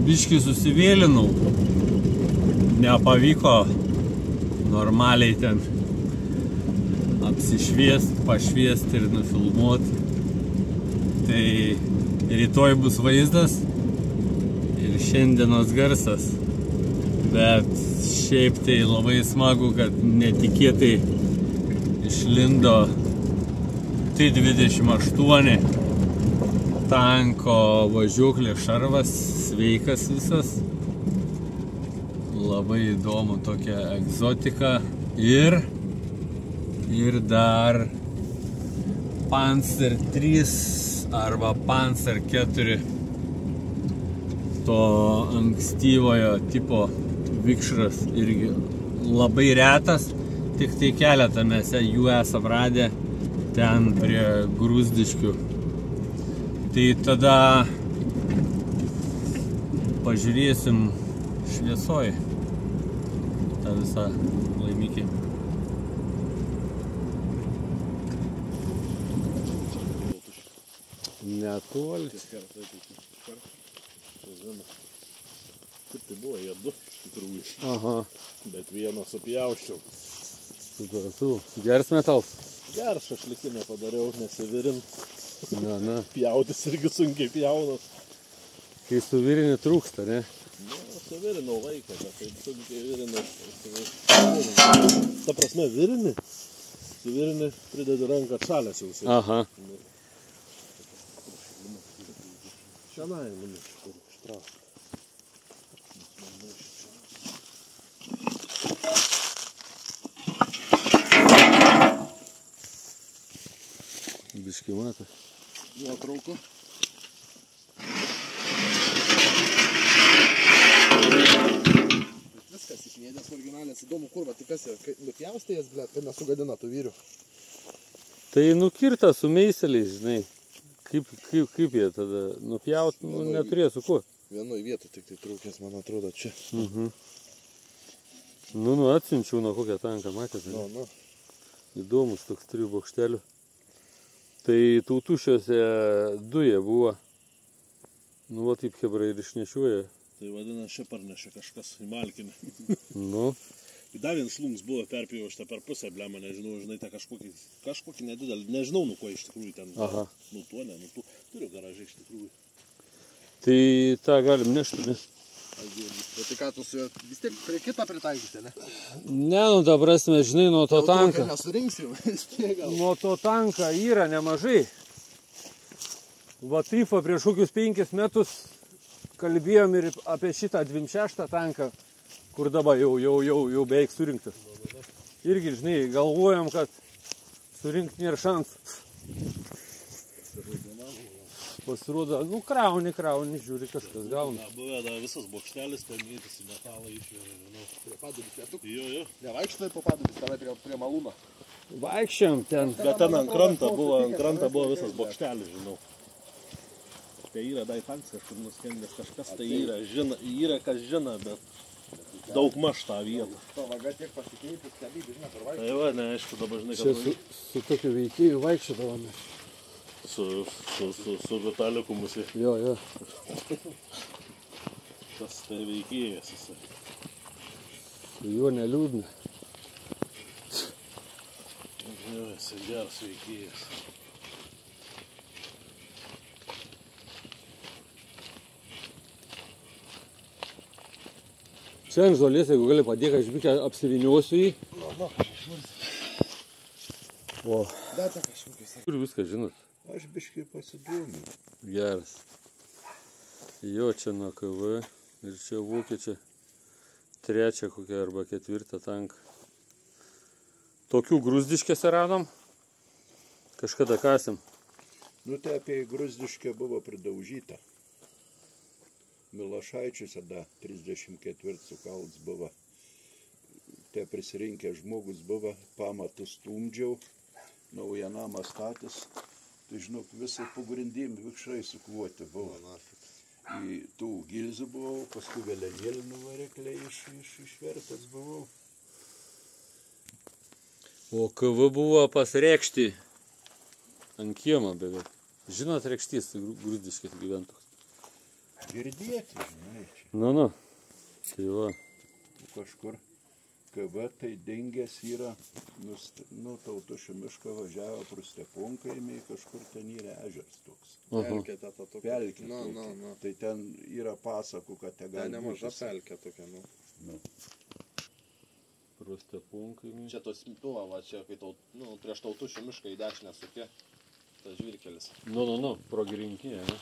biškį susivėlinau. Nepavyko normaliai ten apsišviest, pašviest ir nufilmuot. Tai rytoj bus vaizdas ir šiandienos garsas. Bet šiaip tai labai smagu, kad netikėtai išlindo T28 tanko važiuoklė šarvas, sveikas visas. Labai įdomu tokia egzotika. Ir dar Panzer 3 arba Panzer 4 to ankstyvojo tipo vikšras irgi labai retas, tik tai keletą mes jų esam radę ten prie Gruzdiškių. Tai tada pažiūrėsim šviesoj tą visą laimikį. Netoli. Kaip tai buvo, jie du iš tikrųjų. Aha. Bet vieną supjauščiau. Supratau. Geras metalas? Geras, šašlikinę padariau, nesivirint. Na. Pjautis irgi sunkiai pjaunas. Kai suvirini trūksta, ne? Nu, suvirinau laiką, bet taip sunkiai virinau. Ta prasme, suvirini, pridedi ranką atšalęs jau. Aha. Šianai, numušti, ištraukti. Biškai matą. Nuotraukų. Viskas išmėdęs originalės, įdomu kurva, tai kas nupjaustė jas, blėt, kad nesugadina tų vyrių. Tai nukirta su meiseliais, žinai. Kaip jie tada nupjaut, neturėjo su kuo. Vienoj vietoj tik tai trūkės, man atrodo, čia. Nu, atsiunčiau nuo kokią tanką, matėte? Nu. Įdomus toks 3 bokštelių. Tai Tautušiuose 2 jie buvo. Nu, va taip hebrai ir išnešioja. Tai vadina, čia parnešė kažkas į malkinę. Nu. Dar vienas šlums buvo perpjauta šitą per pusę, blema, nežinau, žinai, tą kažkokį nedidelį, nežinau, nu ko iš tikrųjų ten. Aha. Nu tuo, ne, nu tu. Turiu garažą iš tikrųjų. Tai tą galim nešti, ne? Bet tai ką tu su juo vis tiek prie kitą pritaikyti, ne? Ne, nu, ta prasme, žinai, nuo to tanką. Nesurinksim, vis tiek gal. Nuo to tanką yra nemažai. Va taip, prieš kokius 5 metus kalbėjom ir apie šitą 26 tanką, kur dabar jau beveik surinktas. Irgi, žinai, galvojam, kad surinkti nėra šansų. Pasirodo, nu krauni, žiūri, kažkas gauna. Buvę dar visas bokštelis, ten mėtėsi metalą išvežė, žinau. Prie padubis vietų? Jo. Nevaikštai po padubis, tave prie malūno. Vaikščiam ten. Bet ten ant krantą buvo visas bokštelis, žinau. Tai yra dar tanks kažkur nuskendęs, kažkas tai yra kas žino, bet daug maž tą vietą. To vaga tiek pasikeitis, kelybi, žinai, per vaikščiai. Tai va, neaišku, dabar žinai, kad... Su tokiu veikėju vaikščiodavome. Su Vitaliku musi. Jo. Tas tai veikėjas jisai. Su juo neliūdna. Jo, jisai geras veikėjas. Čia ant žolės, jeigu gali padėk, aš biškai apsiviniosiu jį. O. Data kažkokius. Kur viską žinot? Aš biškai pasiduomiu. Geras. Jo, čia nuo KV ir čia vokiečiai 3 kokią arba 4 tanką. Tokių Gruzdiškėse radom. Kažkada kasėm. Nu tai apie Gruzdiškę buvo pridaužyta. Milašaičiuose da 34 sukalts buvo. Te prisirinkę žmogus buvo, pamatus stumdžiau, naują namą statys. Tai žinok, visai pagrindim vikšrai sukvoti buvo. Į tų gilzių buvau, paskui vėliavėlinių varikliai išvertas buvau. O KV buvo pas Rekštį ant kiemą beveik. Žinot, Rekštys Gruzdiškės gyventojas. Girdėti, žinai, čia. Nu. Tai va. Kažkur KB tai dingęs yra, Tautušių mišką važiavo pro Steponkaimį, kažkur ten yra ežeras toks. Pelkė ta tokia. Pelkė Nu. tokia. Tai ten yra pasakų, kad te gali Nemaža pelkė tokia, nu. Pro Steponkaimį. Čia tos buvo, va, čia kai prieš Tautušių mišką į dešinę sukė, tas žvyrkelis. Nu, pro Girinkinę, ne?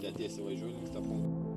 Tie tiesiai važiuoja link Steponkaimio.